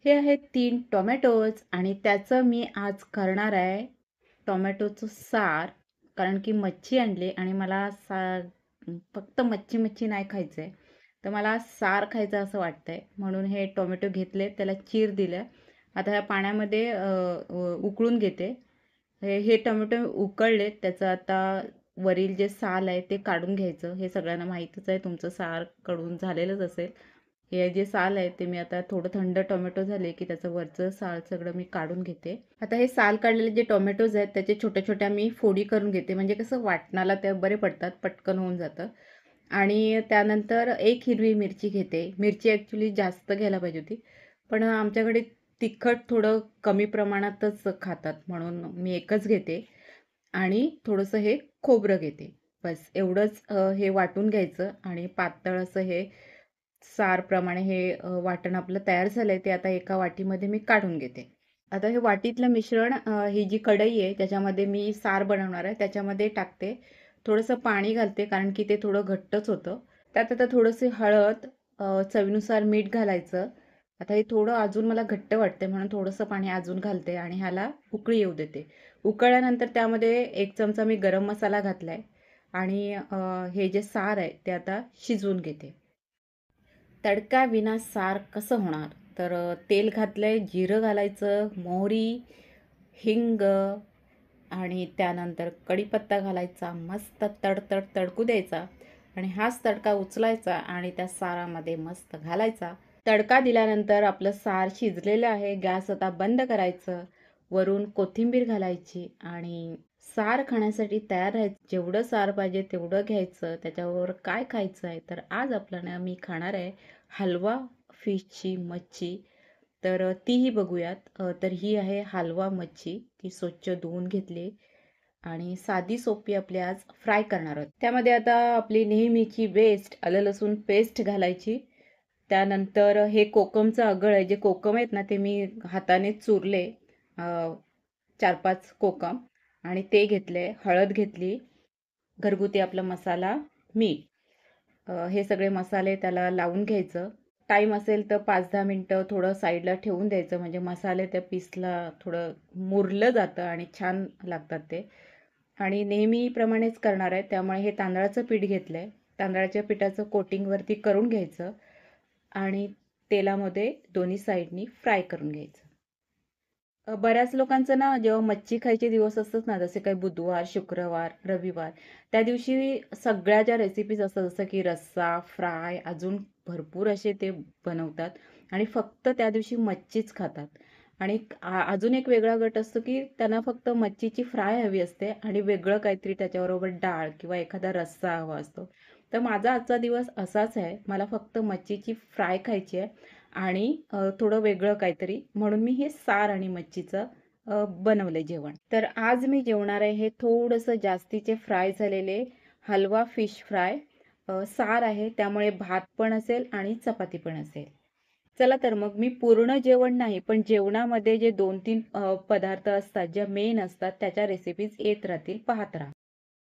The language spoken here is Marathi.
हे आहेत 3 टोमॅटोज आणि त्याचं मी आज करणार आहे टोमॅटोचं सार. कारण की मच्छी आणली आणि मला फक्त मच्छी मच्छी नाही खायचं आहे, तर मला सार खायचं असं वाटतंय. म्हणून हे टोमॅटो घेतले, त्याला चीर दिलं. आता ह्या पाण्यामध्ये उकळून घेते. हे टोमॅटो उकळले, त्याचं आता वरील जे साल आहे ते काढून घ्यायचं. हे सगळ्यांना माहीतच आहे, तुमचं सार काढून झालेलंच असेल. हे जे साल आहे ते मी आता थोडं थंड टोमॅटो झाले की त्याचं वरचं साल सगळं मी काढून घेते. आता हे साल काढलेले जे टोमॅटोज आहेत त्याचे छोट्या छोट्या मी फोडी करून घेते, म्हणजे कसं वाटणाला ते बरे पडतात, पटकन होऊन जातं. आणि त्यानंतर एक हिरवी मिरची घेते. मिरची ॲक्च्युली जास्त घ्यायला पाहिजे होती, पण आमच्याकडे तिखट थोडं कमी प्रमाणातच खातात म्हणून मी एकच घेते. आणि थोडंसं हे खोबरं घेते. बस एवढंच हे वाटून घ्यायचं आणि पातळ असं हे सारप्रमाणे हे वाटण आपलं तयार झालंय ते आता एका वाटीमध्ये मी काढून घेते. आता हे वाटीतलं मिश्रण ही जी कढई आहे त्याच्यामध्ये मी सार बनवणार आहे त्याच्यामध्ये टाकते. थोडंसं पाणी घालते कारण की ते थोडं घट्टच होतं. त्यात आता थोडंसं हळद, चवीनुसार मीठ घालायचं. आता हे थोडं अजून मला घट्ट वाटते म्हणून थोडंसं पाणी अजून घालते आणि ह्याला उकळी येऊ देते. उकळल्यानंतर त्यामध्ये 1 चमचा मी गरम मसाला घातलाय आणि हे जे सार आहे ते आता शिजवून घेते. तडका विना सार कसं होणार? तर तेल घातलंय, जिरं घालायचं, मोहरी, हिंग आणि त्यानंतर कढीपत्ता घालायचा. मस्त तडकू द्यायचा आणि हाच तडका उचलायचा आणि त्या सारामध्ये मस्त घालायचा. तडका दिल्यानंतर आपलं सार शिजलेलं आहे. गॅस आता बंद करायचं. वरून कोथिंबीर घालायची आणि सार खाण्यासाठी तयार राहायचं. जेवढं सार पाहिजे तेवढं घ्यायचं. त्याच्याबरोबर काय खायचं आहे, तर आज आपल्याला मी खाणार आहे हलवा फिशची मच्छी. तर तीही बघूयात. तर ही आहे हलवा मच्छी. ती स्वच्छ धुवून घेतली आणि साधी सोपी आपली आज फ्राय करणार आहोत. त्यामध्ये आता आपली नेहमीची बेस्ट आलं लसूण पेस्ट घालायची. त्यानंतर हे कोकमचं आगळ आहे. जे कोकम आहेत ना ते मी हाताने चुरले, 4-5 कोकम आणि ते घेतले. हळद घेतली, घरगुती आपला मसाला, मीठ. हे सगळे मसाले त्याला लावून घ्यायचं. टाईम असेल तर 5-10 मिनटं थोडं साईडला ठेवून द्यायचं, म्हणजे मसाले त्या पीसला थोडं मुरलं जातं आणि छान लागतात ते. आणि नेहमीप्रमाणेच करणार आहे त्यामुळे हे तांदळाचं पीठ घेतलं आहे. तांदळाच्या पिठाचं कोटिंगवरती करून घ्यायचं आणि तेलामध्ये दोन्ही साईडनी फ्राय करून घ्यायचं. बऱ्याच लोकांचं ना जेव्हा मच्छी खायचे दिवस असतात ना, जसे काही बुधवार, शुक्रवार, रविवार, त्या दिवशी सगळ्या ज्या रेसिपीज असतात जसं की रस्सा, फ्राय, अजून भरपूर असे ते बनवतात आणि फक्त त्या दिवशी मच्छीच खातात. आणि अजून एक वेगळा गट असतो की त्यांना फक्त मच्छीची फ्राय हवी असते आणि वेगळं काहीतरी त्याच्याबरोबर डाळ किंवा एखादा रस्सा हवा असतो. तर माझा आजचा दिवस असाच आहे. मला फक्त मच्छीची फ्राय खायची आहे आणि थोडं वेगळं काहीतरी म्हणून मी हे सार आणि मच्छीचं बनवलंय जेवण. तर आज मी जेवणार आहे हे थोडंसं जास्तीचे फ्राय झालेले हलवा फिश फ्राय. सार आहे त्यामुळे भात पण असेल आणि चपाती पण असेल. चला तर मग मी पूर्ण जेवण नाही, पण जेवणामध्ये जे 2-3 पदार्थ असतात, ज्या मेन असतात त्याच्या रेसिपीज येत राहतील, पाहत राहा.